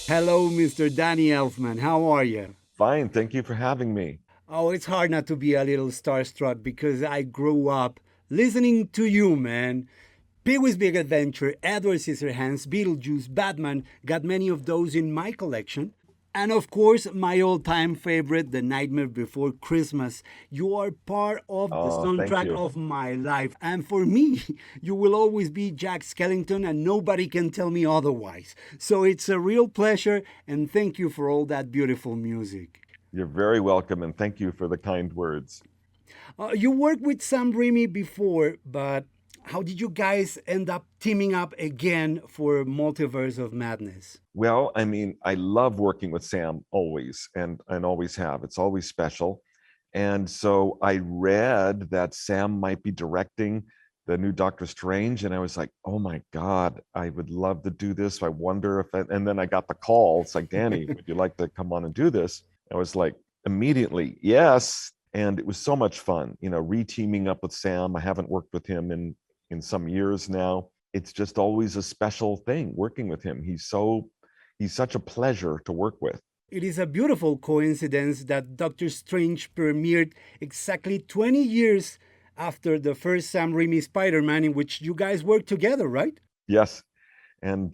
Hello, Mr. Danny Elfman. How are you? Fine, thank you for having me. Oh, it's hard not to be a little starstruck because I grew up listening to you, man. Pee-wee's Big Adventure, Edward Scissorhands, Beetlejuice, Batman, got many of those in my collection. And of course, my all-time favorite, The Nightmare Before Christmas. You are part of the Oh, thank soundtrack you. of my life. And for me, you will always be Jack Skellington, and nobody can tell me otherwise. So it's a real pleasure, and thank you for all that beautiful music. You're very welcome, and thank you for the kind words. You worked with Sam Raimi before, but how did you guys end up teaming up again for Multiverse of Madness? Well, I love working with Sam always, and always have. It's always special. And so I read that Sam might be directing the new Doctor Strange, and I was like, "Oh my God, I would love to do this. I wonder if." And then I got the call. It's like, "Danny, would you like to come on and do this?" I was like, immediately, yes. And it was so much fun, re-teaming up with Sam. I haven't worked with him in some years now. It's just always a special thing working with him. He's such a pleasure to work with. It is a beautiful coincidence that Doctor Strange premiered exactly 20 years after the first Sam Raimi Spider Man, in which you guys worked together, right? Yes, and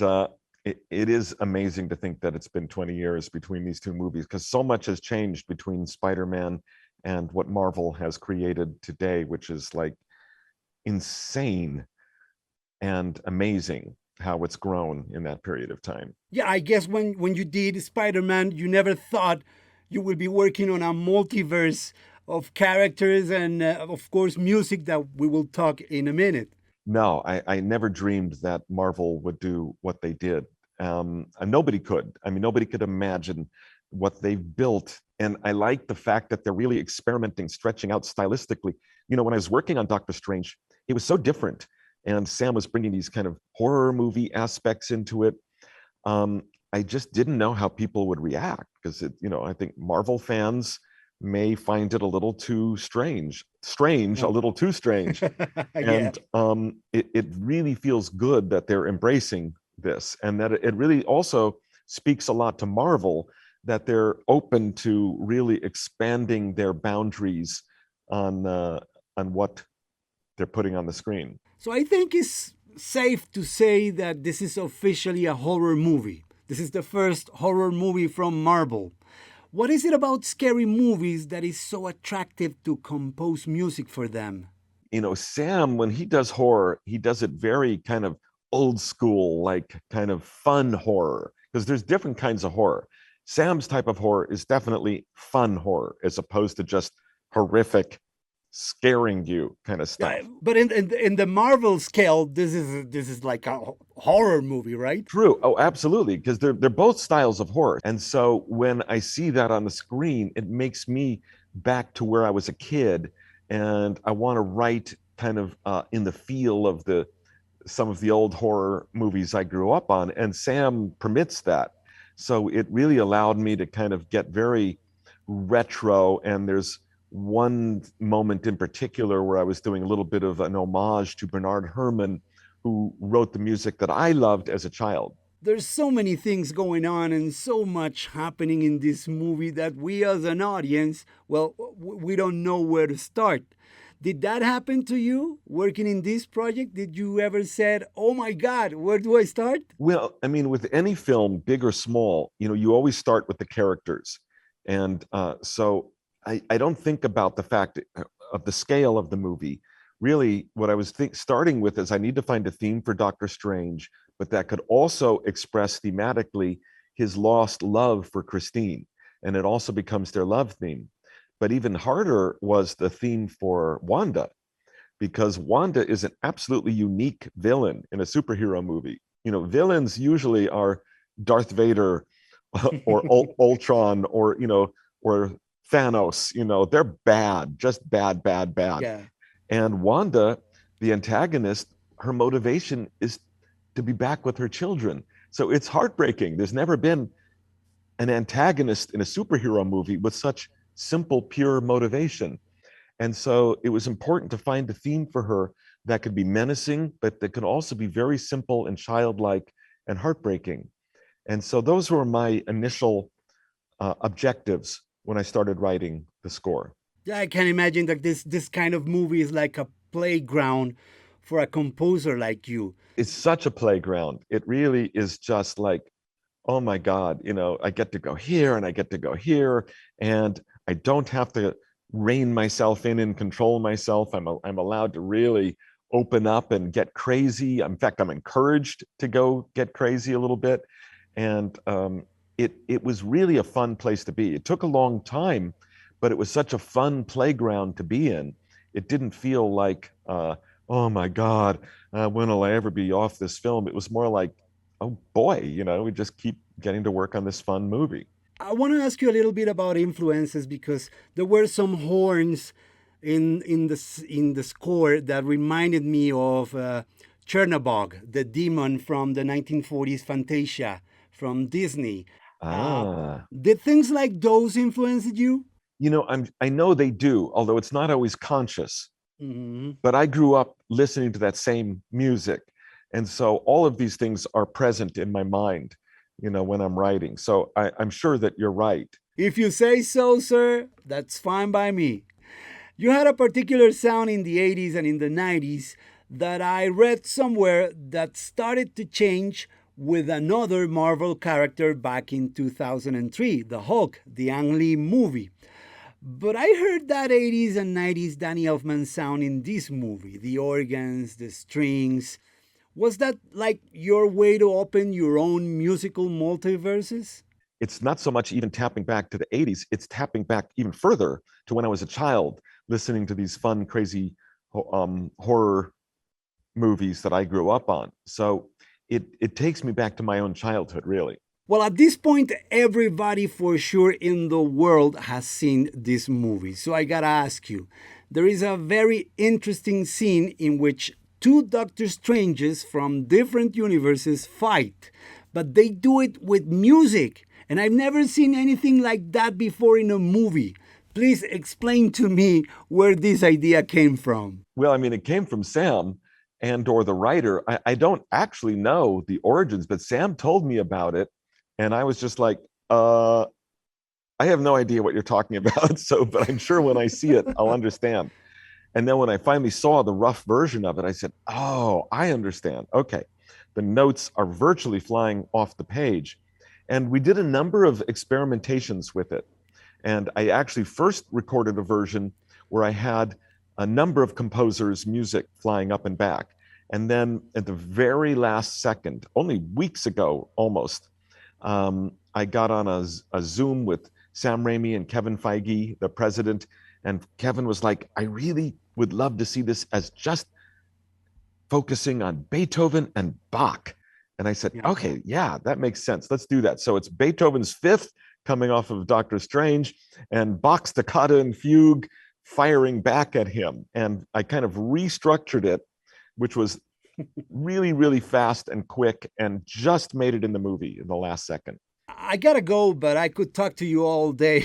it is amazing to think that it's been 20 years between these two movies because so much has changed between Spider-Man and what Marvel has created today, which is like insane and amazing how it's grown in that period of time. Yeah, I guess when you did Spider Man, you never thought you would be working on a multiverse of characters and, of course, music that we will talk in a minute. No, I never dreamed that Marvel would do what they did. And nobody could. Nobody could imagine what they've built. And I like the fact that they're really experimenting, stretching out stylistically. When I was working on Doctor Strange, it was so different. And Sam was bringing these kind of horror movie aspects into it. I just didn't know how people would react because I think Marvel fans may find it a little too strange, a Oh. little too strange. Yeah. And it really feels good that they're embracing this, and that it really also speaks a lot to Marvel that they're open to really expanding their boundaries on what they're putting on the screen. So I think it's safe to say that this is officially a horror movie. This is the first horror movie from Marvel. What is it about scary movies that is so attractive to compose music for them? Sam, when he does horror, he does it very kind of old school, like kind of fun horror, because there's different kinds of horror. Sam's type of horror is definitely fun horror as opposed to just horrific, scaring you kind of Yeah, stuff. but in the Marvel scale, this is like a horror movie, right? True. Oh, absolutely. Because they're both styles of horror. And so when I see that on the screen, it makes me back to where I was a kid, and I want to write kind of in the feel of the some of the old horror movies I grew up on. And Sam permits that. So it really allowed me to kind of get very retro. And there's one moment in particular where I was doing a little bit of an homage to Bernard Herrmann, who wrote the music that I loved as a child. There's so many things going on and so much happening in this movie that we as an audience, well, we don't know where to start. Did that happen to you working in this project? Did you ever said, "Oh my god, where do I start?" Well, with any film, big or small, you always start with the characters. And so I don't think about the fact of the scale of the movie. Really, what I was starting with is I need to find a theme for Doctor Strange, but that could also express thematically his lost love for Christine. And it also becomes their love theme. But even harder was the theme for Wanda, because Wanda is an absolutely unique villain in a superhero movie. Villains usually are Darth Vader or Ultron or Thanos. They're bad, just bad, bad, bad. Yeah. And Wanda, the antagonist, her motivation is to be back with her children. So it's heartbreaking. There's never been an antagonist in a superhero movie with such simple, pure motivation. And so it was important to find a theme for her that could be menacing, but that could also be very simple and childlike and heartbreaking. And so those were my initial objectives when I started writing the score. Yeah, I can imagine that this kind of movie is like a playground for a composer like you. It's such a playground. It really is just like, oh my God, I get to go here and I get to go here, and I don't have to rein myself in and control myself. I'm allowed to really open up and get crazy. In fact, I'm encouraged to go get crazy a little bit. And it was really a fun place to be. It took a long time, but it was such a fun playground to be in. It didn't feel like, oh my God, when will I ever be off this film? It was more like, oh boy, we just keep getting to work on this fun movie. I want to ask you a little bit about influences because there were some horns in the score that reminded me of Chernabog, the demon from the 1940s Fantasia from Disney. Ah, Did things like those influence you? I know they do, although it's not always conscious. Hmm. But I grew up listening to that same music. And so all of these things are present in my mind, when I'm writing. So I'm sure that you're right. If you say so, sir, that's fine by me. You had a particular sound in the 80s and in the 90s that I read somewhere that started to change with another Marvel character back in 2003, the Hulk, the Ang Lee movie. But I heard that 80s and 90s Danny Elfman sound in this movie, the organs, the strings. Was that like your way to open your own musical multiverses? It's not so much even tapping back to the 80s, it's tapping back even further to when I was a child, listening to these fun, crazy horror movies that I grew up on. So it takes me back to my own childhood, really. Well, at this point, everybody for sure in the world has seen this movie. So I gotta ask you, there is a very interesting scene in which two Doctor Stranges from different universes fight, but they do it with music. And I've never seen anything like that before in a movie. Please explain to me where this idea came from. Well, I mean, it came from Sam and or the writer. I don't actually know the origins, but Sam told me about it. And I was just like, I have no idea what you're talking about. So, but I'm sure when I see it, I'll understand. And then when I finally saw the rough version of it, I said, oh, I understand. Okay. The notes are virtually flying off the page. And we did a number of experimentations with it. And I actually first recorded a version where I had a number of composers' music flying up and back. And then at the very last second, only weeks ago almost, I got on a Zoom with Sam Raimi and Kevin Feige, the president. And Kevin was like, I really would love to see this as just focusing on Beethoven and Bach. And I said, okay, yeah, that makes sense. Let's do that. So it's Beethoven's Fifth coming off of Doctor Strange and Bach's Toccata and Fugue firing back at him. And I kind of restructured it, which was really, really fast and quick and just made it in the movie in the last second. I gotta go, but I could talk to you all day.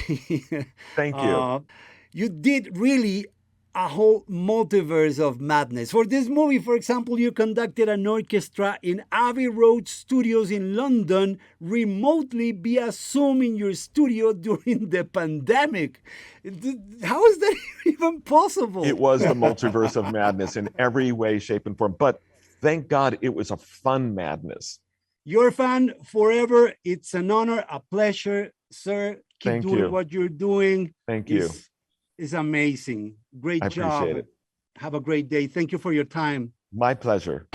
Thank you. You did really a whole multiverse of madness. For this movie, for example, you conducted an orchestra in Abbey Road Studios in London remotely via Zoom in your studio during the pandemic. How is that even possible? It was the multiverse of madness in every way, shape, and form. But thank God it was a fun madness. Your fan forever. It's an honor, a pleasure, sir. Keep doing what you're doing. Thank you. It's amazing. Great job. I appreciate it. Have a great day. Thank you for your time. My pleasure.